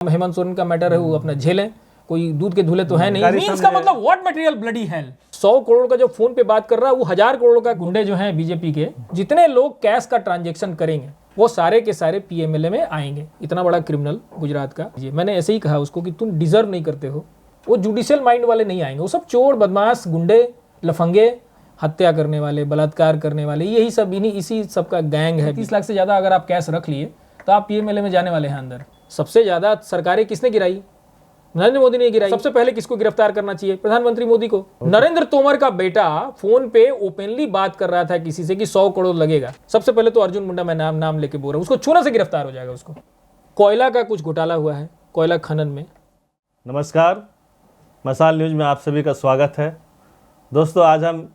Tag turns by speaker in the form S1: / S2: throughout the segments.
S1: हेमंत सोरेन का मैटर है वो अपना झेलें, कोई दूध के धुले तो है नहीं। मींस का मतलब what material bloody hell. 100 crore का जो फोन पे बात कर रहा है वो 1000 करोड़ का गुंडे जो हैं बीजेपी के, जितने लोग कैश का ट्रांजैक्शन करेंगे वो सारे के सारे पीएमएलए में आएंगे। इतना बड़ा क्रिमिनल गुजरात का, ये मैंने ऐसे ही कहा उसको कि तुम डिजर्व नहीं करते हो। वो जुडिशियल माइंड वाले नहीं आएंगे, वो सब चोर बदमाश गुंडे लफंगे, हत्या करने वाले, बलात्कार करने वाले, यही सब इसी सब का गैंग है। 30 लाख से ज्यादा अगर आप कैश रख लिए तो आप पीएमएलए में जाने वाले हैं अंदर। सबसे ज्यादा सरकारें किसने गिराई? नरेंद्र मोदी ने गिराई। सबसे पहले किसको गिरफ्तार करना चाहिए? प्रधानमंत्री मोदी को। नरेंद्र तोमर का बेटा फोन पे ओपनली बात कर रहा था किसी से कि 100 करोड़ लगेगा। सबसे पहले तो अर्जुन मुंडा, मैं नाम लेके बोल रहा हूं, उसको छूने से गिरफ्तार हो जाएगा उसको। कोयला का कुछ घोटाला हुआ है, कोयला खनन में।
S2: नमस्कार, मसाल न्यूज में आप सभी का स्वागत है। दोस्तों, आज हम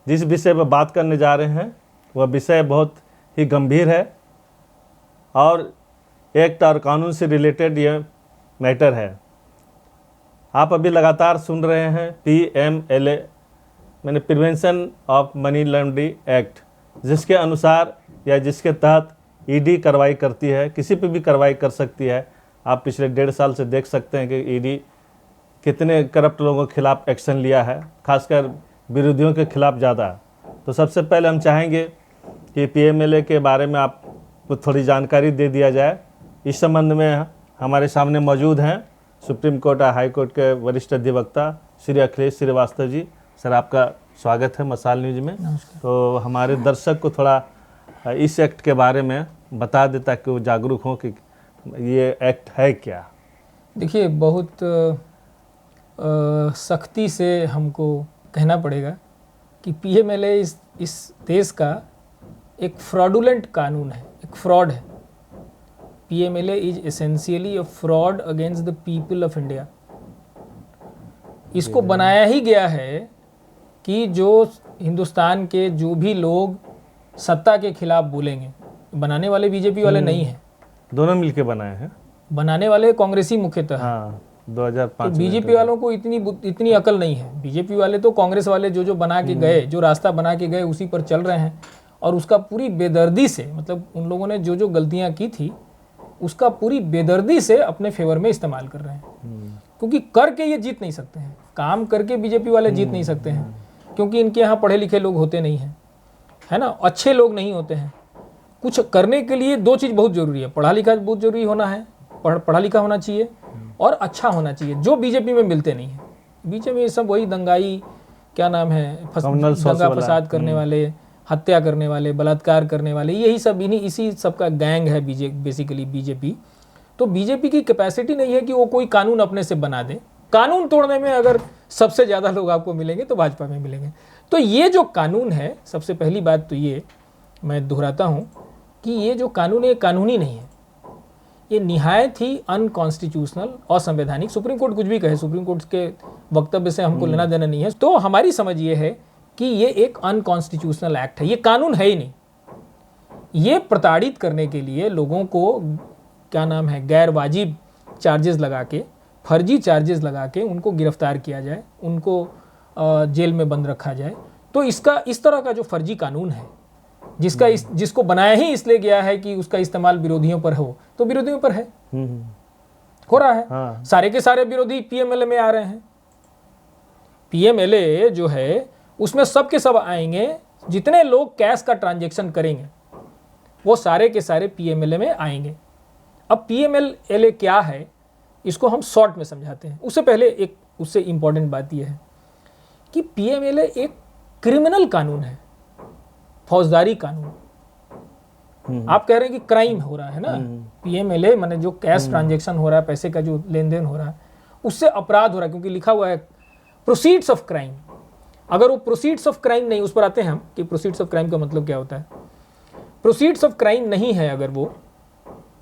S2: जिस विषय पर बात करने जा रहे हैं वह विषय बहुत ही गंभीर है और एक्ट और कानून से रिलेटेड ये मैटर है। आप अभी लगातार सुन रहे हैं पीएमएलए मैंने prevention of money laundering act, जिसके अनुसार या जिसके तहत ईडी कार्रवाई करती है, किसी पे भी कार्रवाई कर सकती है। आप पिछले 1.5 साल से देख सकते हैं कि ईडी कितने करप्ट लोगों के खिलाफ एक्शन लिया है, खासकर विरोधियों के खिलाफ ज़्यादा। तो सबसे पहले हम चाहेंगे कि पीएमएलए के बारे में आपको थोड़ी जानकारी दे दिया जाए। इस संबंध में हमारे सामने मौजूद हैं सुप्रीम कोर्ट और हाई कोर्ट के वरिष्ठ अधिवक्ता श्री अखिलेश श्रीवास्तव जी। सर, आपका स्वागत है मसाल न्यूज में। तो हमारे दर्शक को थोड़ा इस एक्ट के बारे में बता दे ताकि वो जागरूक हों कि ये एक्ट है क्या।
S1: देखिए, बहुत सख्ती से हमको कहना पड़ेगा कि पीएमएलए इस देश का एक फ्रॉडुलेंट कानून है, एक फ्रॉड है। PMLA is essentially a fraud against the people of India। इसको बनाया ही गया है कि जो हिंदुस्तान के जो भी लोग सत्ता के खिलाफ बोलेंगे, बनाने वाले बीजेपी वाले नहीं हैं,
S2: दोनों मिलके बनाए हैं।
S1: बनाने वाले कांग्रेसी मुख्यतः।
S2: हाँ, 2005
S1: तो बीजेपी वालों को इतनी अकल नहीं है। बीजेपी वाले तो कांग्रेस वाले जो बना के गए, जो रास्ता बना के गए उसी पर चल रहे हैं और उसका पूरी बेदर्दी से, मतलब उन लोगों ने जो गलतियां की थी उसका पूरी बेदर्दी से अपने फेवर में इस्तेमाल कर रहे हैं। क्योंकि करके ये जीत नहीं सकते हैं, काम करके बीजेपी वाले जीत नहीं सकते हैं, क्योंकि इनके यहाँ पढ़े लिखे लोग होते नहीं हैं, है ना, अच्छे लोग नहीं होते हैं। कुछ करने के लिए 2 चीज़ बहुत ज़रूरी है, पढ़ा लिखा बहुत ज़रूरी होना है, पढ़ा लिखा होना चाहिए और अच्छा होना चाहिए, जो बीजेपी में मिलते नहीं है। बीजेपी में सब वही दंगाई, क्या नाम है, दंगा फसाद करने वाले, हत्या करने वाले, बलात्कार करने वाले, यही सब इसी सब का गैंग है बेसिकली बीजेपी। तो बीजेपी की कैपेसिटी नहीं है कि वो कोई कानून अपने से बना दे। कानून तोड़ने में अगर सबसे ज़्यादा लोग आपको मिलेंगे तो भाजपा में मिलेंगे। तो ये जो कानून है, सबसे पहली बात तो ये मैं दोहराता हूँ कि ये जो कानून है ये कानूनी नहीं है, ये निहायत ही अनकॉन्स्टिट्यूशनल, असंवैधानिक। सुप्रीम कोर्ट कुछ भी कहे, सुप्रीम कोर्ट के वक्तव्य से हमको लेना देना नहीं है। तो हमारी समझ ये है कि ये एक अनकॉन्स्टिट्यूशनल एक्ट है, ये कानून है ही नहीं। ये प्रताड़ित करने के लिए लोगों को, क्या नाम है, गैर वाजिब चार्जेस लगा के, फर्जी चार्जेस लगा के उनको गिरफ्तार किया जाए, उनको जेल में बंद रखा जाए। तो इस तरह का जो फर्जी कानून है, जिसको बनाया ही इसलिए गया है कि उसका इस्तेमाल विरोधियों पर हो, तो विरोधियों पर है, हो रहा है।
S2: हाँ।
S1: सारे के सारे विरोधी पीएमएलए में आ रहे हैं। पीएमएलए जो है उसमें सब के सब आएंगे, जितने लोग कैश का ट्रांजैक्शन करेंगे वो सारे के सारे पीएमएलए में आएंगे। अब पीएमएलए क्या है इसको हम शॉर्ट में समझाते हैं। उससे पहले एक उससे इंपॉर्टेंट बात यह है कि पीएमएलए एक क्रिमिनल कानून है, फौजदारी कानून। आप कह रहे हैं कि क्राइम हो रहा है ना, पीएमएलए माने जो कैश ट्रांजैक्शन हो रहा है, पैसे का जो लेन देन हो रहा है, उससे अपराध हो रहा है, क्योंकि लिखा हुआ है प्रोसीड्स ऑफ क्राइम। अगर वो प्रोसीड्स ऑफ क्राइम नहीं, उस पर आते हैं हम कि प्रोसीड्स ऑफ क्राइम का मतलब क्या होता है। प्रोसीड्स ऑफ क्राइम नहीं है अगर वो,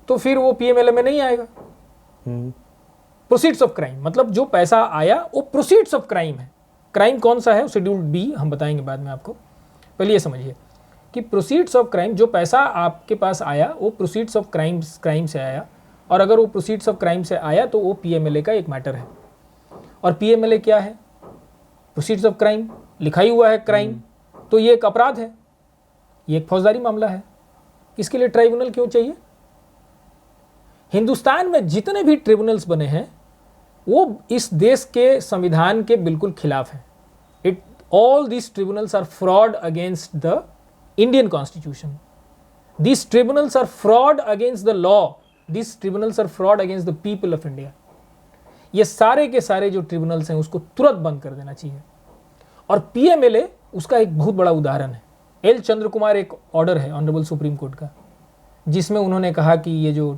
S1: तो फिर वो पीएमएलए में नहीं आएगा। प्रोसीड्स ऑफ क्राइम मतलब जो पैसा आया वो प्रोसीड्स ऑफ क्राइम है। क्राइम कौन सा है, शेड्यूल बी हम बताएंगे बाद में आपको। पहले ये समझिए कि प्रोसीड्स ऑफ क्राइम, जो पैसा आपके पास आया वो प्रोसीड्स ऑफ क्राइम से आया, और अगर वो प्रोसीड्स ऑफ क्राइम से आया तो वो पीएमएलए का एक मैटर है। और पीएमएलए क्या है? प्रोसीड्स ऑफ क्राइम, लिखा ही हुआ है क्राइम, तो ये एक अपराध है, ये एक फौजदारी मामला है। इसके लिए ट्राइब्यूनल क्यों चाहिए? हिंदुस्तान में जितने भी ट्रिब्यूनल्स बने हैं वो इस देश के संविधान के बिल्कुल खिलाफ हैं। It all this tribunals are fraud against the Indian constitution. This tribunals are fraud against the law. This tribunals are fraud against the people of India. ये सारे के सारे जो ट्रिब्यूनल्स हैं उसको तुरंत बंद कर देना चाहिए। और पीएमएलए उसका एक बहुत बड़ा उदाहरण है। एल चंद्र कुमार एक ऑर्डर है ऑनरेबल सुप्रीम कोर्ट का, जिसमें उन्होंने कहा कि ये जो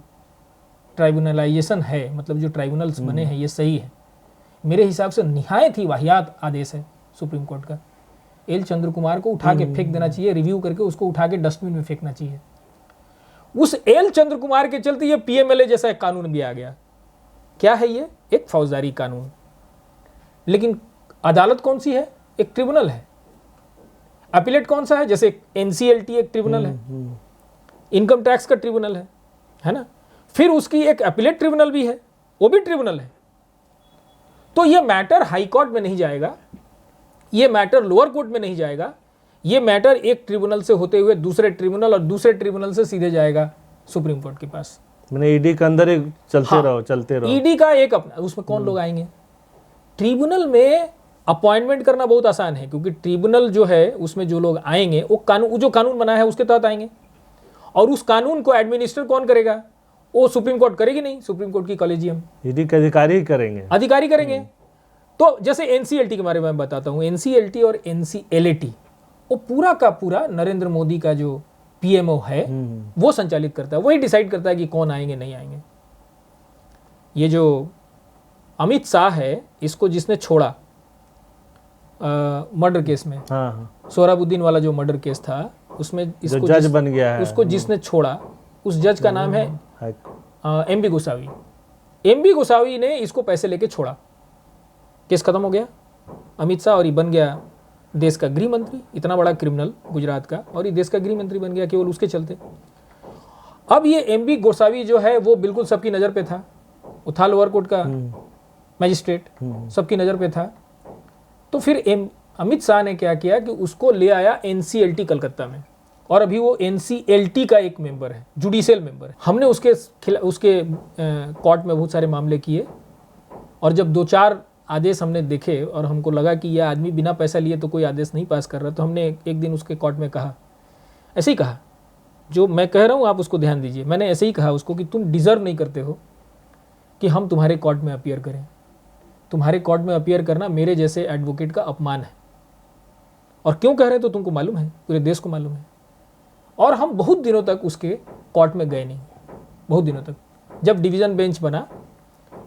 S1: ट्राइब्यूनलाइजेशन है, मतलब जो ट्राइब्यूनल्स बने हैं, ये सही है। मेरे हिसाब से निहायत ही वाहियात आदेश है सुप्रीम कोर्ट का। एल चंद्र कुमार को उठा के फेंक देना चाहिए, रिव्यू करके उसको उठा के डस्टबिन में फेंकना चाहिए। उस एल चंद्र कुमार के चलते ये पीएमएलए जैसा एक कानून भी आ गया। क्या है ये? एक फौजदारी कानून। लेकिन अदालत कौन सी है? एक ट्रिब्यूनल है। अपीलेट कौन सा है? जैसे एनसीएलटी एक ट्रिब्यूनल है, इनकम टैक्स का ट्रिब्यूनल है ना। फिर उसकी एक अपीलेट ट्रिब्यूनल भी है, वो भी ट्रिब्यूनल है। तो ये मैटर हाई कोर्ट में नहीं जाएगा, ये मैटर लोअर कोर्ट में नहीं जाएगा, ये मैटर एक ट्रिब्यूनल से होते हुए दूसरे ट्रिब्यूनल और दूसरे ट्रिब्यूनल से सीधे जाएगा सुप्रीम कोर्ट के पास।
S2: मैंने ईडी के अंदर ही चलते रहो।
S1: ईडी का एक अपना, उसमें कौन लोग आएंगे? ट्रिब्यूनल में अपॉइंटमेंट करना बहुत आसान है, क्योंकि ट्रिब्यूनल जो है उसमें जो लोग आएंगे वो कानून, जो कानून बना है उसके तहत आएंगे। और उस कानून को एडमिनिस्टर कौन करेगा? वो सुप्रीम कोर्ट करेगी नहीं, सुप्रीम कोर्ट की कॉलेजियम,
S2: ईडी के अधिकारी ही करेंगे,
S1: अधिकारी करेंगे। तो जैसे एनसीएलटी के बारे में मैं बताता हूँ, एनसीएलटी और एनसीएलटी वो पूरा का पूरा नरेंद्र मोदी का जो पीएमओ है वो संचालित करता है, वही डिसाइड करता है कि कौन आएंगे नहीं आएंगे। ये जो अमित शाह है, इसको जिसने छोड़ा मर्डर केस में, सोहराबुद्दीन वाला जो मर्डर केस था, उसमें इसको
S2: जज बन गया है,
S1: उसको जिसने छोड़ा उस जज का नाम है एमबी गोसावी। एमबी गोसावी ने इसको पैसे लेके छोड़ा, केस खत्म हो गया अमित शाह, और ये बन गया देश का गृह मंत्री। इतना बड़ा क्रिमिनल गुजरात का, और ये देश का गृह मंत्री बन गया केवल उसके चलते। अब ये एमबी गोसावी जो है वो बिल्कुल सबकी नज़र पे था, वो था लोअर कोर्ट का मैजिस्ट्रेट, सबकी नज़र पे था। तो फिर अमित शाह ने क्या किया कि उसको ले आया एनसीएलटी कलकत्ता में, और अभी वो एनसीएलटी का एक मेंबर है, जुडिशियल मेंबर है। हमने उसके कोर्ट में बहुत सारे मामले किए, और जब 2-4 आदेश हमने देखे और हमको लगा कि यह आदमी बिना पैसा लिए तो कोई आदेश नहीं पास कर रहा, तो हमने एक दिन उसके कोर्ट में कहा, ऐसे ही कहा, जो मैं कह रहा हूँ आप उसको ध्यान दीजिए। मैंने ऐसे ही कहा उसको कि तुम डिजर्व नहीं करते हो कि हम तुम्हारे कोर्ट में अपीयर करें। तुम्हारे कोर्ट में अपीयर करना मेरे जैसे एडवोकेट का अपमान है। और क्यों कह रहे तो तुमको मालूम है, पूरे देश को मालूम है। और हम बहुत दिनों तक उसके कोर्ट में गए नहीं, बहुत दिनों तक। जब डिवीज़न बेंच बना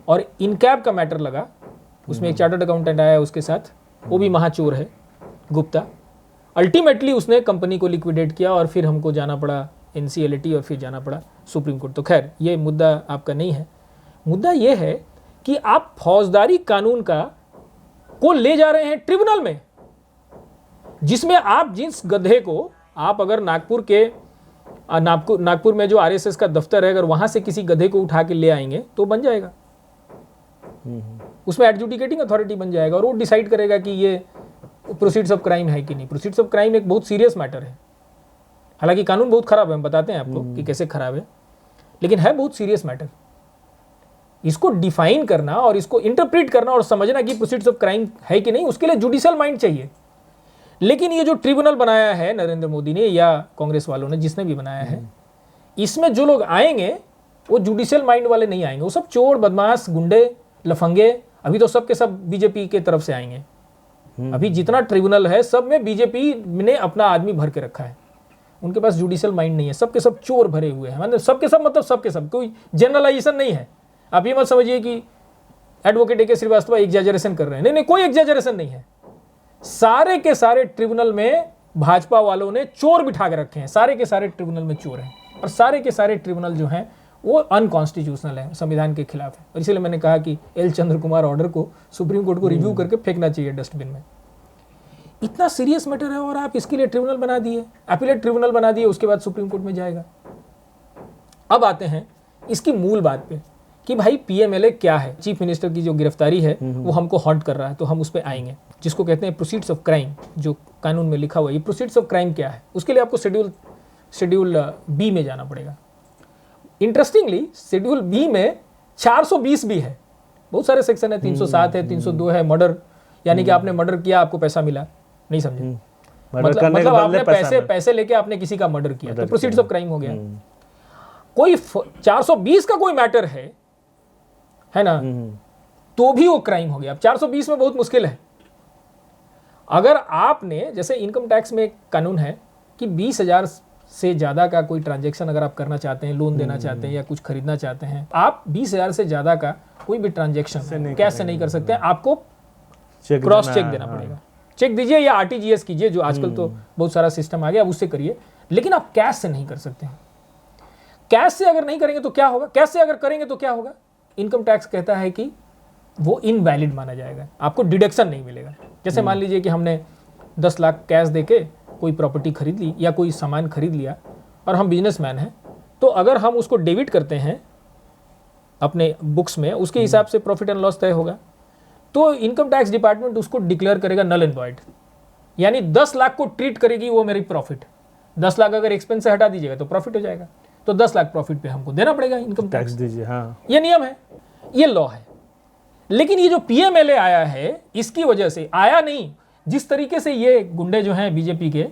S1: और इनकैब का मैटर लगा, उसमें एक चार्टर्ड अकाउंटेंट आया उसके साथ, वो भी महाचोर है, गुप्ता। अल्टीमेटली उसने कंपनी को लिक्विडेट किया, और फिर हमको जाना पड़ा एनसीएलटी, और फिर जाना पड़ा सुप्रीम कोर्ट। तो खैर ये मुद्दा आपका नहीं है। मुद्दा ये है कि आप फौजदारी कानून को ले जा रहे हैं ट्रिब्यूनल में, जिसमें आप जिस गधे को, आप अगर नागपुर में जो आरएसएस का दफ्तर है, अगर वहां से किसी गधे को उठा के ले आएंगे तो बन जाएगा, उसमें एडजुडिकेटिंग अथॉरिटी बन जाएगा, और वो डिसाइड करेगा कि ये प्रोसीड्स ऑफ क्राइम है कि नहीं। प्रोसीड्स ऑफ क्राइम एक बहुत सीरियस मैटर है। हालांकि कानून बहुत खराब है, हम बताते हैं आपको कि कैसे खराब है, लेकिन है बहुत सीरियस मैटर। इसको डिफाइन करना और इसको इंटरप्रेट करना और समझना कि प्रोसीड्स ऑफ क्राइम है कि नहीं, उसके लिए जुडिशियल माइंड चाहिए। लेकिन ये जो ट्रिब्यूनल बनाया है नरेंद्र मोदी ने या कांग्रेस वालों ने, जिसने भी बनाया है, इसमें जो लोग आएंगे वो जुडिशियल माइंड वाले नहीं आएंगे, वो सब चोर, बदमाश, गुंडे, लफंगे। अभी तो सब के सब बीजेपी के तरफ से आएंगे। अभी जितना ट्रिब्यूनल है सब में बीजेपी ने अपना आदमी भर के रखा है, उनके पास जुडिशियल माइंड नहीं है, सबके सब चोर भरे हुए हैं। मतलब सबके सब, मतलब सबके सब, कोई जनरलाइजेशन नहीं है। आप ये मत समझिए कि एडवोकेट ए.के. श्रीवास्तव एग्जैजरेशन कर रहे हैं, नहीं, कोई एग्जैजरेशन नहीं है। सारे के सारे ट्रिब्यूनल में भाजपा वालों ने चोर बिठा के रखे हैं, सारे के सारे ट्रिब्यूनल में चोर हैं, और सारे के सारे ट्रिब्यूनल जो हैं वो अनकॉन्स्टिट्यूशनल है, संविधान के खिलाफ है। और इसीलिए मैंने कहा कि एल चंद्र कुमार ऑर्डर को सुप्रीम कोर्ट को रिव्यू करके फेंकना चाहिए डस्टबिन में। इतना सीरियस मैटर है, और आप इसके लिए ट्रिब्यूनल बना दिए, अपीलेट ट्रिब्यूनल बना दिए, उसके बाद सुप्रीम कोर्ट में जाएगा। अब आते हैं इसकी मूल बात पे कि भाई पीएमएलए क्या है। चीफ मिनिस्टर की जो गिरफ्तारी है वो हमको हॉन्ट कर रहा है, तो हम उस पर आएंगे, जिसको कहते हैं प्रोसीड्स ऑफ क्राइम, जो कानून में लिखा हुआ है। ये प्रोसीड्स ऑफ क्राइम क्या है, उसके लिए आपको शेड्यूल बी में जाना पड़ेगा। इंटरेस्टिंगली शेड्यूल बी में 420 भी है, बहुत सारे सेक्शन है, 307 है, 302 है, मर्डर, यानी कि आपने मर्डर किया आपको पैसा मिला, नहीं समझे, मतलब आपने पैसे लेके आपने किसी का मर्डर किया तो प्रोसीड्स ऑफ क्राइम हो गया। कोई 420 का कोई मैटर है ना, तो भी वो क्राइम हो गया। अब 420 में बहुत मुश्किल है। अगर आपने, जैसे इनकम टैक्स में एक कानून है कि 20,000 से ज्यादा का कोई ट्रांजैक्शन अगर आप करना चाहते हैं, लोन देना चाहते हैं या कुछ खरीदना चाहते हैं, आप 20,000 से ज्यादा का कोई भी ट्रांजैक्शन कैश से नहीं कर सकते हैं, आपको क्रॉस चेक देना पड़ेगा। चेक दीजिए या आरटीजीएस कीजिए, जो आजकल तो बहुत सारा सिस्टम आ गया, अब उससे करिए, लेकिन आप कैश से नहीं कर सकते हैं। कैश से अगर नहीं करेंगे तो क्या होगा, कैश से अगर करेंगे तो क्या होगा, इनकम टैक्स कहता है कि वो इनवैलिड माना जाएगा, आपको डिडक्शन नहीं मिलेगा। जैसे मान लीजिए कि हमने 10 लाख कैश देके कोई प्रॉपर्टी खरीद ली या कोई सामान खरीद लिया और हम बिजनेसमैन हैं, तो अगर हम उसको डेबिट करते हैं अपने बुक्स में, उसके हिसाब से प्रॉफिट एंड लॉस तय होगा, तो इनकम टैक्स डिपार्टमेंट उसको डिक्लेयर करेगा नल एंड वॉइड, यानी 10 लाख को ट्रीट करेगी वो मेरी प्रॉफिट। 10 लाख अगर एक्सपेंस से हटा दीजिएगा तो प्रॉफिट हो जाएगा, तो 10 लाख प्रॉफिट पे हमको देना पड़ेगा इनकम टैक्स
S2: दीजिए। हाँ,
S1: ये नियम है, ये लॉ है। लेकिन ये जो पीएमएलए आया है, इसकी वजह से आया नहीं, जिस तरीके से ये गुंडे जो हैं बीजेपी के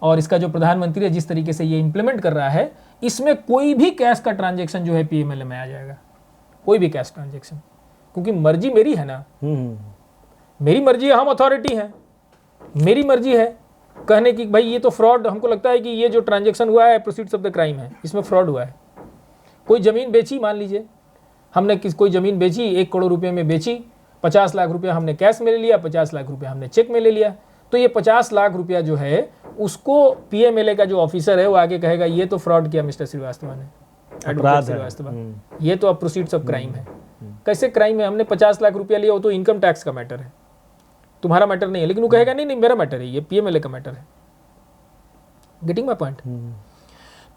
S1: और इसका जो प्रधानमंत्री है जिस तरीके से ये इंप्लीमेंट कर रहा है, इसमें कोई भी कैश का ट्रांजैक्शन जो है पीएमएलए में आ जाएगा, कोई भी कैश ट्रांजैक्शन, क्योंकि मर्जी मेरी है ना, मेरी मर्जी है, हम अथॉरिटी हैं, मेरी मर्जी है कहने की भाई ये तो फ्रॉड, हमको लगता है कि ये जो ट्रांजैक्शन हुआ है प्रोसीड्स ऑफ द क्राइम है, इसमें फ्रॉड हुआ है। कोई जमीन बेची, मान लीजिए हमने कोई जमीन बेची, 1 करोड़ रुपए में बेची, 50 लाख रुपया हमने कैश में ले लिया, 50 लाख रुपया हमने चेक में ले लिया, तो ये 50 लाख रुपया जो है उसको पीएमएलए का जो ऑफिसर है वो आगे कहेगा ये तो फ्रॉड किया मिस्टर श्रीवास्तव ने, एडवोकेट श्रीवास्तव, ये तो अब प्रोसीड्स ऑफ क्राइम है। कैसे क्राइम है, हमने 50 लाख रुपया लिया, वो तो इनकम टैक्स का मैटर है, तुम्हारा मैटर नहीं है। लेकिन वो कहेगा नहीं मेरा मैटर है, ये पीएमएलए का मैटर है। Getting my point?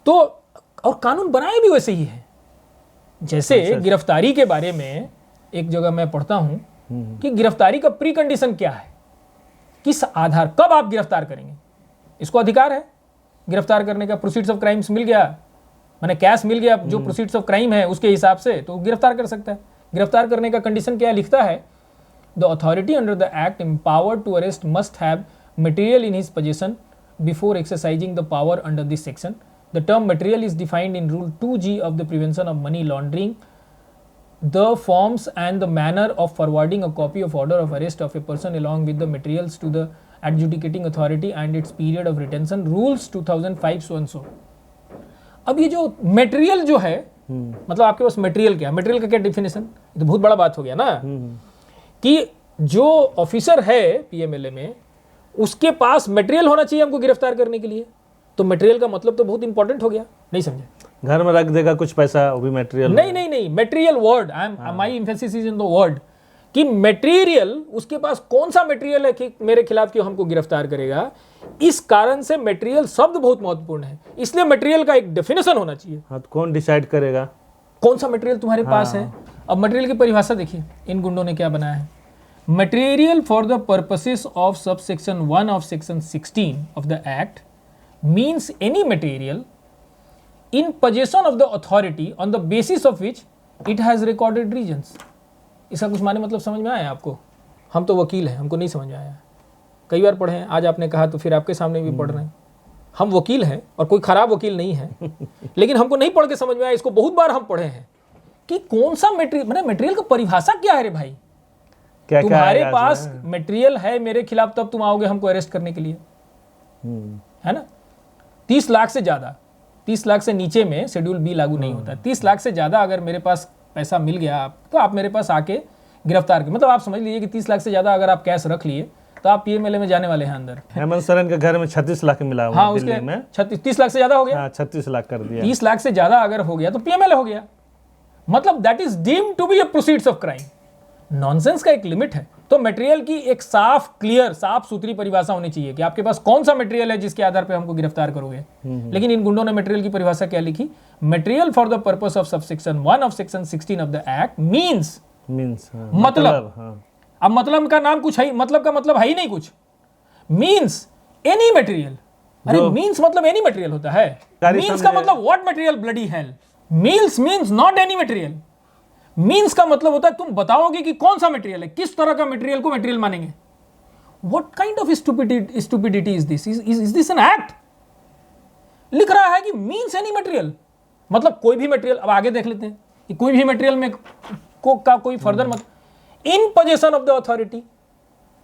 S1: तो और कानून बनाए भी वैसे ही है। जैसे गिरफ्तारी के बारे में एक जगह मैं पढ़ता हूं कि गिरफ्तारी का प्री कंडीशन क्या है, किस आधार, कब आप गिरफ्तार करेंगे, इसको अधिकार है गिरफ्तार करने का। प्रोसीड्स ऑफ क्राइम्स मिल गया, माने कैश मिल गया जो प्रोसीड्स ऑफ क्राइम है उसके हिसाब से, तो गिरफ्तार कर सकता है। गिरफ्तार करने का कंडीशन क्या लिखता है, the authority under the act empowered to arrest must have material in his position before exercising the power under this section. The term material is defined in Rule 2G of the Prevention of Money Laundering. The forms and the manner of forwarding a copy of order of arrest of a person along with the materials to the adjudicating authority and its period of retention. Rules 2005 so and so. अब ये जो material जो है, मतलब आपके पास material क्या है, material का क्या डेफिनेशन, ये तो बहुत बड़ा बात हो गया ना, कि जो ऑफिसर है पीएमएलए में उसके पास मटेरियल होना चाहिए हमको गिरफ्तार करने के लिए। तो मटेरियल का मतलब तो बहुत इंपॉर्टेंट हो गया, नहीं समझे?
S2: घर में रख देगा कुछ पैसा, वो भी मटेरियल
S1: नहीं, material word, my emphasis is in the word, कि मटेरियल, उसके पास कौन सा मटेरियल है कि मेरे खिलाफ क्यों हमको गिरफ्तार करेगा। इस कारण से मटेरियल शब्द बहुत महत्वपूर्ण है, इसलिए मटेरियल का एक डेफिनेशन होना चाहिए।
S2: हाँ, तो कौन डिसाइड करेगा
S1: कौन सा मटेरियल तुम्हारे पास है? अब मटेरियल की परिभाषा देखिए इन गुंडों ने क्या बनाया है। Material for the purposes of sub section 1 of section 16 of the act means any material in possession of the authority on the basis of which it has recorded reasons। इसका कुछ माने मतलब समझ में आया आपको? हम तो वकील हैं, हमको नहीं समझ में आया, कई बार पढ़े हैं, आज आपने कहा तो फिर आपके सामने भी पढ़ रहे हैं। हम वकील हैं और कोई खराब वकील नहीं है, लेकिन हमको नहीं पढ़ के समझ में आया, इसको बहुत बार हम पढ़े हैं कि कौन सा मटेरियल, मैंने मटेरियल का परिभाषा क्या है रे भाई, क्या तुम्हारे पास मटेरियल है मेरे खिलाफ तब तुम आओगे हमको अरेस्ट करने के लिए, है ना? 30 लाख से ज़्यादा, 30 लाख से नीचे में शेड्यूल बी लागू नहीं होता। 30 लाख से ज़्यादा अगर मेरे पास पैसा मिल गया तो आप मेरे पास आके गिरफ्तार कर, मतलब आप समझ लीजिए कि 30 लाख से ज़्यादा अगर आप कैश रख लिए तो आप पीएमएलए में जाने वाले हैं अंदर।
S2: हेमंत सोरेन के घर में 36 लाख मिला हुआ,
S1: हाँ, दिल्ली में 30 लाख से ज़्यादा हो गया,
S2: 36 लाख कर दिया।
S1: 30 लाख से ज़्यादा अगर हो गया तो पीएमएलए हो गया, मतलब that is deemed to be a proceeds of crime. Nonsense का एक लिमिट है। तो मटेरियल की एक साफ, क्लियर, साफ सुथरी परिभाषा होनी चाहिए कि आपके पास कौन सा मटेरियल है जिसके आधार पे हमको गिरफ्तार करोगे। लेकिन इन गुंडों ने मटेरियल की परिभाषा क्या लिखी? Material for the purpose of subsection 1 of section 16 of the act means मतलब, अब मतलब का नाम कुछ है, मतलब का मतलब है ही नहीं कुछ, मींस एनी मटेरियल। अरे मींस मतलब एनी मटेरियल होता है, मींस का मतलब what material bloody hell, means means not any material. Means का मतलब होता है तुम बताओगे कि कौन सा मटेरियल है, किस तरह का मटेरियल को मटेरियल मानेंगे। What kind of stupidity is this? Is this an act? लिख रहा है कि मीन्स एनी मटेरियल, मतलब कोई भी मटेरियल। अब आगे देख लेते हैं कि कोई भी मटेरियल में का कोई फर्दर मत, in possession of the authority.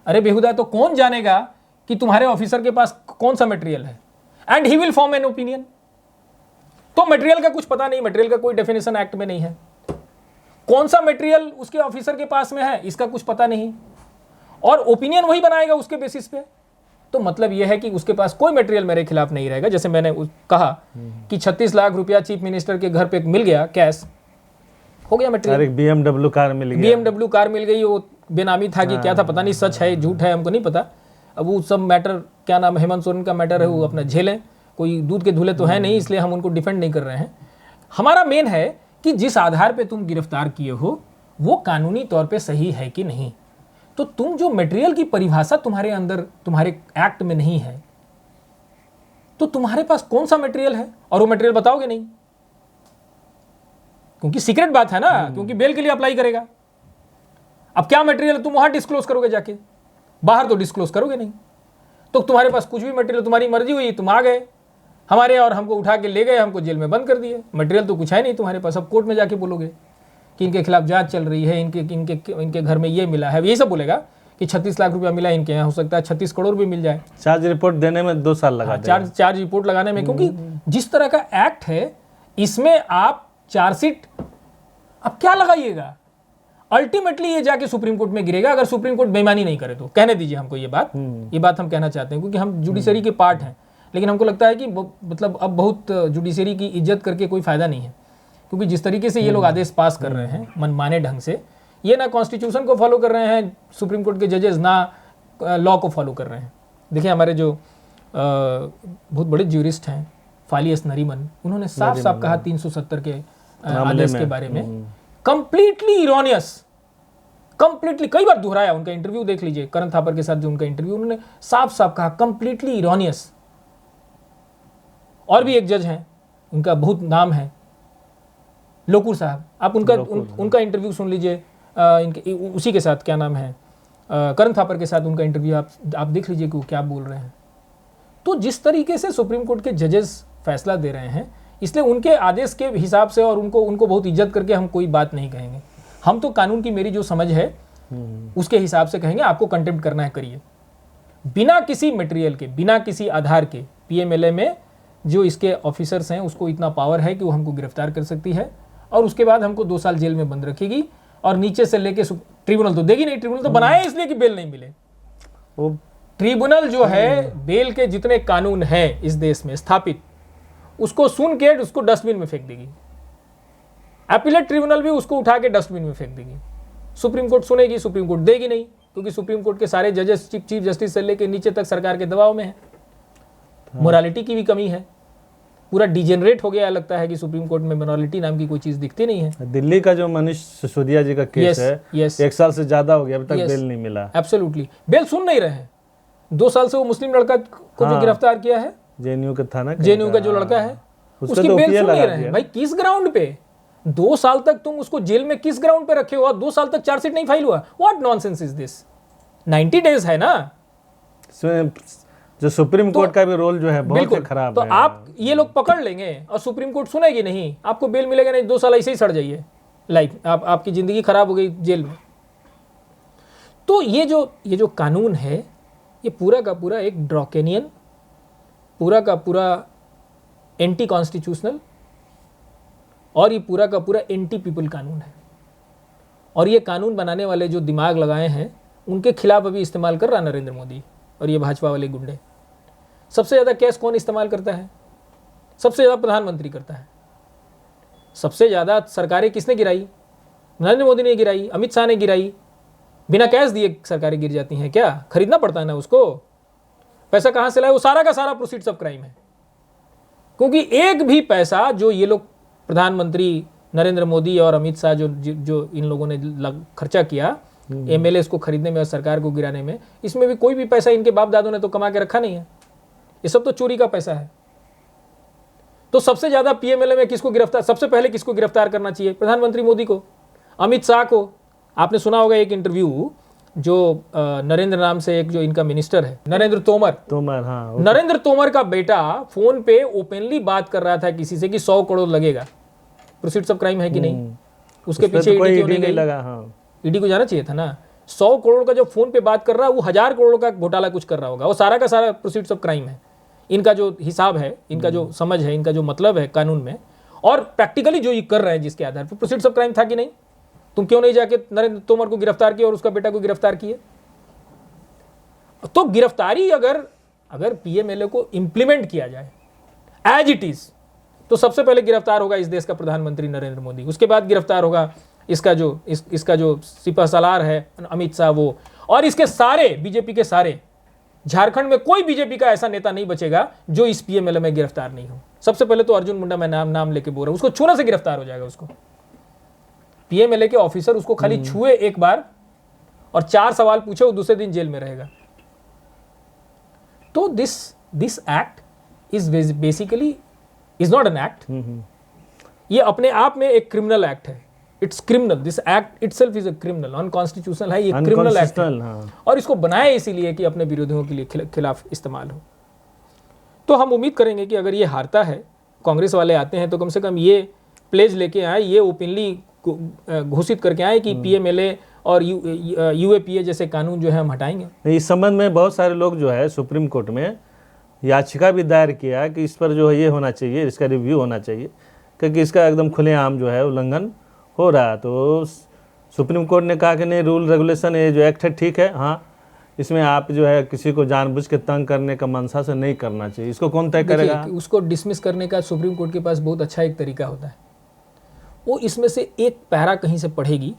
S1: अरे बेहुदा, तो कौन जानेगा कि तुम्हारे ऑफिसर के पास कौन सा मटेरियल है? And he will form an opinion. तो मटेरियल का कुछ पता नहीं, मटेरियल का कोई डेफिनेशन एक्ट में नहीं है। कौन सा मटेरियल उसके ऑफिसर के पास में है इसका कुछ पता नहीं, और ओपिनियन वही बनाएगा उसके बेसिस पे। तो मतलब यह है कि उसके पास कोई मटेरियल मेरे खिलाफ नहीं रहेगा। जैसे मैंने कहा कि 36 लाख रुपया चीफ मिनिस्टर के घर पे मिल गया कैश, हो गया मटेरियल।
S2: एक BMW कार मिल गई,
S1: BMW कार मिल गई, वो बेनामी था कि क्या था पता नहीं, सच है झूठ है हमको नहीं पता। अब वो सब मैटर, क्या नाम, हेमंत सोरेन का मैटर है, वो अपना झेलें, कोई दूध के धुले तो है नहीं, इसलिए हम उनको डिफेंड नहीं कर रहे हैं। हमारा मेन है कि जिस आधार पे तुम गिरफ्तार किए हो वो कानूनी तौर पे सही है कि नहीं। तो तुम जो मटेरियल की परिभाषा तुम्हारे अंदर, तुम्हारे एक्ट में नहीं है, तो तुम्हारे पास कौन सा मटेरियल है, और वो मटेरियल बताओगे नहीं, क्योंकि सीक्रेट बात है ना, क्योंकि बेल के लिए अप्लाई करेगा। अब क्या मटेरियल तुम वहां डिस्क्लोज करोगे जाके, बाहर तो डिस्क्लोज करोगे नहीं। तो तुम्हारे पास कुछ भी मटेरियल, तुम्हारी मर्जी हुई, तुम आ गए हमारे और हमको उठा के ले गए, हमको जेल में बंद कर दिए। मटेरियल तो कुछ है नहीं तुम्हारे पास। अब कोर्ट में जाके बोलोगे कि इनके खिलाफ जांच चल रही है, इनके घर में ये मिला है, यही सब बोलेगा कि 36 लाख रुपया मिला इनके यहाँ, हो सकता है 36 करोड़ भी मिल जाए।
S2: चार्ज रिपोर्ट देने में 2 साल लगा देगा।
S1: चार्ज रिपोर्ट लगाने में, क्योंकि जिस तरह का एक्ट है इसमें आप चार्जशीट अब क्या लगाइएगा, अल्टीमेटली ये जाके सुप्रीम कोर्ट में गिरेगा, अगर सुप्रीम कोर्ट बेईमानी नहीं करे तो। कहने दीजिए हमको ये बात हम कहना चाहते हैं, क्योंकि हम जुडिशरी के पार्ट हैं, लेकिन हमको लगता है कि मतलब अब बहुत जुडिशरी की इज्जत करके कोई फायदा नहीं है, क्योंकि जिस तरीके से ये लोग आदेश पास कर रहे हैं मनमाने ढंग से, ये ना कॉन्स्टिट्यूशन को फॉलो कर रहे हैं सुप्रीम कोर्ट के जजेस, ना लॉ को फॉलो कर रहे हैं। देखिए हमारे जो बहुत बड़े ज्यूरिस्ट हैं फालियस नरीमन, उन्होंने साफ साफ कहा 370 के आदेश के बारे में, कंप्लीटली इरोनियस, कंप्लीटली, कई बार दोहराया। उनका इंटरव्यू देख लीजिए, करण थापर के साथ जो उनका इंटरव्यू, उन्होंने साफ साफ कहा कंप्लीटली इरोनियस। और भी एक जज हैं, उनका बहुत नाम है, लोकुर साहब, आप उनका इंटरव्यू सुन लीजिए, उसी के साथ क्या नाम है, करण थापर के साथ उनका इंटरव्यू आप देख लीजिए कि वो क्या बोल रहे हैं। तो जिस तरीके से सुप्रीम कोर्ट के जजेस फैसला दे रहे हैं, इसलिए उनके आदेश के हिसाब से और उनको बहुत इज्जत करके हम कोई बात नहीं कहेंगे। हम तो कानून की मेरी जो समझ है उसके हिसाब से कहेंगे, आपको कंटेम्प्ट करना है करिए, बिना किसी मटेरियल के, बिना किसी आधार के। पीएमएलए में जो इसके ऑफिसर्स हैं उसको इतना पावर है कि वो हमको गिरफ्तार कर सकती है, और उसके बाद हमको 2 साल जेल में बंद रखेगी, और नीचे से लेके ट्रिब्यूनल तो देगी नहीं, ट्रिब्यूनल तो बनाया इसलिए कि बेल नहीं मिले। वो ट्रिब्यूनल जो है, बेल के जितने कानून हैं इस देश में स्थापित, उसको सुन के उसको डस्टबिन में फेंक देगी। अपीलेट ट्रिब्यूनल भी उसको उठा के डस्टबिन में फेंक देगी। सुप्रीम कोर्ट सुनेगी, सुप्रीम कोर्ट देगी नहीं, क्योंकि सुप्रीम कोर्ट के सारे जजेस चीफ जस्टिस से लेके नीचे तक सरकार के दबाव में है। मोरालिटी की भी कमी है, पूरा डिजेनरेट हो गया। लगता है कि सुप्रीम कोर्ट में मोरालिटी नाम की कोई चीज दिखती नहीं है।
S2: दिल्ली का जो मनीष सिसोदिया जी का केस है, 1 साल से ज्यादा हो गया, अभी तक बेल नहीं मिला।
S1: एब्सोल्युटली, बेल सुन नहीं रहे हैं। 2 साल से वो मुस्लिम लड़का को जो गिरफ्तार किया है,
S2: जेएनयू का था ना,
S1: जेएनयू का जो लड़का है, उसकी बेल सुन नहीं रहे हैं। भाई किस ग्राउंड पे? 2 साल तक तुम उसको जेल में किस ग्राउंड पे रखे हो? 2 साल तक चार्जशीट नहीं फाइल हुआ। What nonsense is this? 90 days है ना।
S2: जो सुप्रीम कोर्ट का भी रोल जो है बहुत खराब
S1: है। तो आप ये लोग पकड़ लेंगे और सुप्रीम कोर्ट सुनेगी नहीं, आपको बेल मिलेगा नहीं, 2 साल ऐसे ही सड़ जाइए, लाइफ आपकी जिंदगी खराब हो गई जेल में। तो ये जो कानून है, ये पूरा का पूरा एक ड्रॉकेनियन, पूरा का पूरा एंटी कॉन्स्टिट्यूशनल, और ये पूरा का पूरा एंटी पीपल कानून है। और ये कानून बनाने वाले जो दिमाग लगाए हैं, उनके खिलाफ अभी इस्तेमाल कर रहा नरेंद्र मोदी और ये भाजपा वाले गुंडे। सबसे ज़्यादा केस कौन इस्तेमाल करता है? सबसे ज़्यादा प्रधानमंत्री करता है। सबसे ज़्यादा सरकारें किसने गिराई? नरेंद्र मोदी ने गिराई, अमित शाह ने गिराई। बिना कैश दिए सरकारें गिर जाती हैं क्या? खरीदना पड़ता है ना उसको, पैसा कहाँ से लाए? वो सारा का सारा प्रोसीड्स ऑफ क्राइम है। क्योंकि एक भी पैसा जो ये लोग प्रधानमंत्री नरेंद्र मोदी और अमित शाह जो इन लोगों ने खर्चा किया एमएलए को खरीदने में और सरकार को गिराने में, इसमें भी कोई भी पैसा इनके बाप दादों ने तो कमा के रखा नहीं है। ये सब तो चोरी का पैसा है। तो सबसे ज्यादा पीएमएलए में किसको गिरफ्तार, सबसे पहले किसको गिरफ्तार करना चाहिए? प्रधानमंत्री मोदी को, अमित शाह को। आपने सुना होगा एक इंटरव्यू जो नरेंद्र नाम से एक जो इनका मिनिस्टर है, नरेंद्र तोमर,
S2: हाँ,
S1: नरेंद्र तोमर का बेटा फोन पे ओपनली बात कर रहा था किसी से कि 100 करोड़ लगेगा। प्रोसीड्स ऑफ क्राइम है कि नहीं? उसके पीछे ईडी क्यों नहीं लगा?
S2: हाँ,
S1: ईडी को जाना चाहिए था ना। 100 करोड़ का जो फोन पे बात कर रहा है वो 1000 करोड़ का घोटाला कुछ कर रहा होगा। वो सारा का सारा प्रोसीड्स ऑफ क्राइम है। इनका जो हिसाब है, इनका जो समझ है, इनका जो मतलब है कानून में, और प्रैक्टिकली जो ये कर रहे हैं जिसके आधार पर प्रोसीड्स ऑफ क्राइम था कि नहीं? तुम क्यों नहीं जाके नरेंद्र तोमर को गिरफ्तार किया और उसका बेटा को गिरफ्तार किए? तो गिरफ्तारी अगर पीएमएलए को इंप्लीमेंट किया जाए एज इट इज, तो सबसे पहले गिरफ्तार होगा इस देश का प्रधानमंत्री नरेंद्र मोदी, उसके बाद गिरफ्तार होगा इसका जो सिपहसालार है अमित शाह वो, और इसके सारे बीजेपी के सारे, झारखंड में कोई बीजेपी का ऐसा नेता नहीं बचेगा जो इस पीएमएलए में गिरफ्तार नहीं हो। सबसे पहले तो अर्जुन मुंडा, मैं नाम लेके बोल रहा हूं, उसको छूने से गिरफ्तार हो जाएगा। उसको पीएमएलए के ऑफिसर उसको खाली छुए एक बार और 4 सवाल पूछे, वो दूसरे दिन जेल में रहेगा। तो this act is basically is not an act, ये अपने आप में एक क्रिमिनल एक्ट है। It's criminal, this act itself is a criminal, unconstitutional है, ये क्रिमिनल एक्ट है।
S2: हाँ।
S1: और इसको बनाया इसीलिए कि अपने विरोधियों के लिए खिलाफ इस्तेमाल हो। तो हम उम्मीद करेंगे कि अगर ये हारता है, कांग्रेस वाले आते हैं, तो कम से कम ये प्लेज लेके आए, ये ओपनली घोषित करके आए कि पीएमएलए और यूएपीए जैसे कानून जो है हम हटाएंगे।
S2: इस संबंध में बहुत सारे लोग जो है सुप्रीम कोर्ट में याचिका भी दायर किया कि इस पर जो है ये होना चाहिए, इसका रिव्यू होना चाहिए, क्योंकि इसका एकदम खुलेआम जो है उल्लंघन हो रहा है। तो सुप्रीम कोर्ट ने कहा कि नहीं, रूल रेगुलेशन ये जो एक्ट है ठीक है, हाँ, इसमें आप जो है किसी को जानबूझ के तंग करने का मंशा से नहीं करना चाहिए। इसको कौन तय करेगा?
S1: उसको डिसमिस करने का सुप्रीम कोर्ट के पास बहुत अच्छा एक तरीका होता है। वो इसमें से एक पैरा कहीं से पढ़ेगी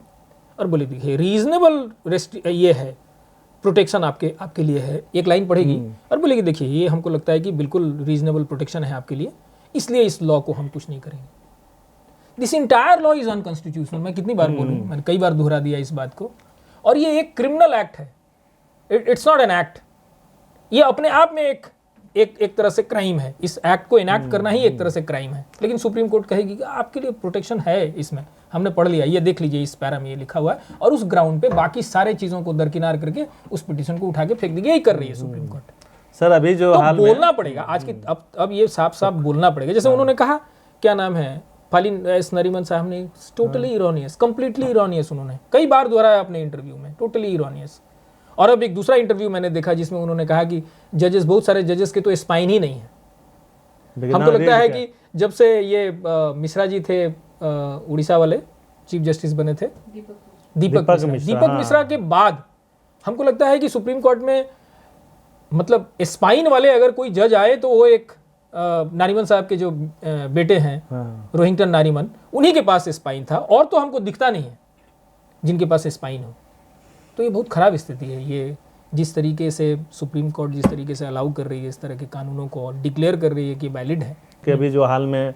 S1: और बोलेगी देखिए रीजनेबल ये है, प्रोटेक्शन आपके लिए है। एक लाइन पढ़ेगी और बोलेगी देखिए ये हमको लगता है कि बिल्कुल रीजनेबल प्रोटेक्शन है आपके लिए, इसलिए इस लॉ को हम कुछ नहीं करेंगे। This entire law is unconstitutional. मैं कितनी बार बोलूँ, मैंने कई बार दोहरा दिया इस बात को। और ये एक क्रिमिनल एक्ट है, इट्स नॉट एन एक्ट। ये अपने आप में एक तरह से क्राइम है। इस एक्ट को इनैक्ट करना ही एक तरह से क्राइम है। लेकिन सुप्रीम कोर्ट कहेगी कि आपके लिए प्रोटेक्शन है इसमें, हमने पढ़ लिया, ये देख लीजिए इस पैरा में ये लिखा हुआ है, और उस ग्राउंड पे बाकी सारे चीजों को दरकिनार करके उस पिटीशन को उठा के फेंक देगी। यही कर रही है सुप्रीम कोर्ट।
S2: सर अभी जो
S1: तो
S2: हाल
S1: बोलना पड़ेगा आज की, अब ये साफ साफ बोलना पड़ेगा। जैसे उन्होंने कहा, क्या नाम है, फालिन एस नरीमन साहब ने, टोटली इरोनियस, कंप्लीटली इरोनियस, उन्होंने कई बार दोहराया अपने इंटरव्यू में, टोटली इरोनियस। और अब एक दूसरा इंटरव्यू मैंने देखा जिसमें उन्होंने कहा कि जजेस, बहुत सारे जजेस के तो स्पाइन ही नहीं है। हमको लगता है कि जब से ये मिश्रा जी थे, उड़ीसा वाले चीफ जस्टिस बने थे, दीपक मिश्रा के बाद हमको लगता है कि सुप्रीम कोर्ट में मतलब स्पाइन वाले अगर कोई जज आए तो वो एक नारीमन साहब के जो बेटे हैं, रोहिंग्टन नारीमन, उन्हीं के पास स्पाइन था, और तो हमको दिखता नहीं है जिनके पास स्पाइन हो। तो ये बहुत खराब स्थिति है। ये जिस तरीके से सुप्रीम कोर्ट जिस तरीके से अलाउ कर रही है इस तरह के कानूनों को, और डिक्लेयर कर रही है कि वैलिड है।
S2: कि अभी जो हाल में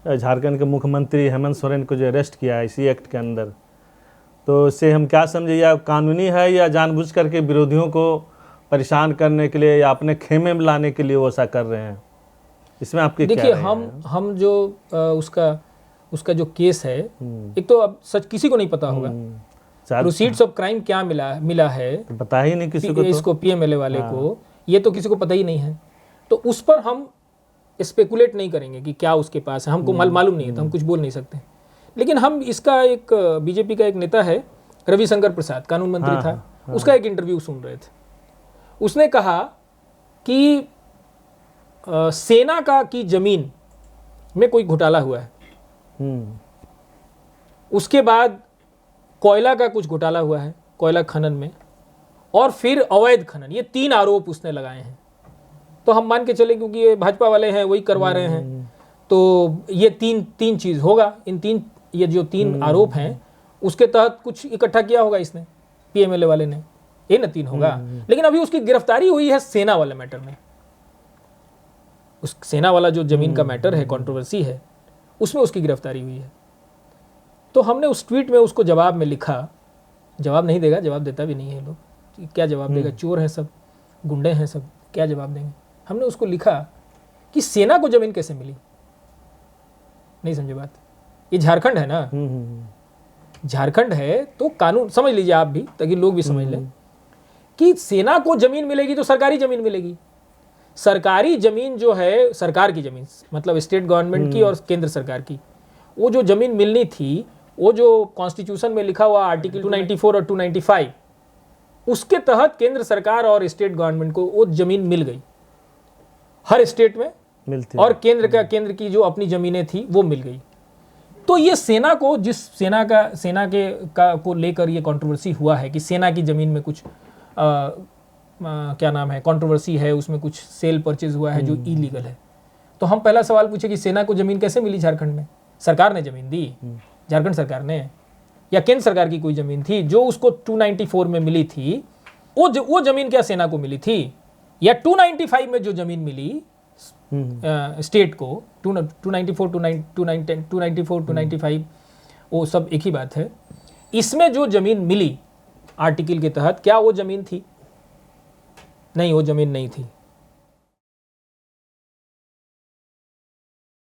S2: झारखंड के मुख्यमंत्री हेमंत सोरेन को जो अरेस्ट किया है इसी एक्ट के अंदर, तो इससे हम क्या समझे, या कानूनी है या जानबूझ करके विरोधियों को परेशान करने के लिए या अपने खेमे में लाने के लिए वो ऐसा कर रहे हैं? इसमें आपकी
S1: देखिए, हम जो उसका जो केस है, एक तो अब सच किसी को नहीं पता होगा प्रोसीड्स ऑफ क्राइम क्या मिला है,
S2: तो पता ही नहीं किसी को,
S1: इसको पीएमएलए वाले को, ये तो किसी को पता ही नहीं है। तो उस पर हम स्पेकुलेट नहीं करेंगे कि क्या उसके पास है, हमको मालूम नहीं है, तो हम कुछ बोल नहीं सकते। लेकिन हम इसका एक बीजेपी का एक नेता है रविशंकर प्रसाद, कानून मंत्री था, उसका एक इंटरव्यू सुन रहे थे। उसने कहा कि सेना की जमीन में कोई घोटाला हुआ है, उसके बाद कोयला का कुछ घोटाला हुआ है, कोयला खनन में, और फिर अवैध खनन, ये 3 आरोप उसने लगाए हैं। तो हम मान के चले क्योंकि ये भाजपा वाले हैं वही करवा रहे हैं, तो ये तीन चीज होगा। ये जो 3 आरोप हैं उसके तहत कुछ इकट्ठा किया होगा इसने, पीएमएलए वाले ने, ये ना 3 होगा। लेकिन अभी उसकी गिरफ्तारी हुई है सेना वाले मैटर में। उस सेना वाला जो जमीन का मैटर है, कंट्रोवर्सी है, उसमें उसकी गिरफ्तारी हुई है। तो हमने उस ट्वीट में उसको जवाब में लिखा, जवाब नहीं देगा, जवाब देता भी नहीं है लोग, क्या जवाब देगा, चोर है सब, गुंडे हैं सब, क्या जवाब देंगे। हमने उसको लिखा कि सेना को जमीन कैसे मिली, नहीं समझे बात? ये झारखंड है ना, झारखंड है तो कानून समझ लीजिए आप भी, ताकि लोग भी समझ लें कि सेना को जमीन मिलेगी तो सरकारी जमीन मिलेगी। सरकारी जमीन जो है, सरकार की जमीन मतलब स्टेट गवर्नमेंट की और केंद्र सरकार की, वो जो जमीन मिलनी थी, वो जो कॉन्स्टिट्यूशन में लिखा हुआ आर्टिकल 294 और 295, उसके तहत केंद्र सरकार और स्टेट गवर्नमेंट को वो जमीन मिल गई, हर स्टेट में मिलती, और केंद्र की जो अपनी जमीनें थी वो मिल गई। तो ये सेना को, जिस सेना को लेकर ये कंट्रोवर्सी हुआ है कि सेना की जमीन में कुछ क्या नाम है, कंट्रोवर्सी है, उसमें कुछ सेल परचेज हुआ है जो इलीगल है। तो हम पहला सवाल पूछे कि सेना को जमीन कैसे मिली झारखंड में? सरकार ने जमीन दी, झारखंड सरकार ने, या केंद्र सरकार की कोई जमीन थी जो उसको 294 में मिली थी? वो जमीन क्या सेना को मिली थी? या 295 में जो जमीन मिली स्टेट को, 294, 295 वो सब एक ही बात है। इसमें जो जमीन मिली आर्टिकल के तहत, क्या वो जमीन थी? नहीं, वो जमीन नहीं थी।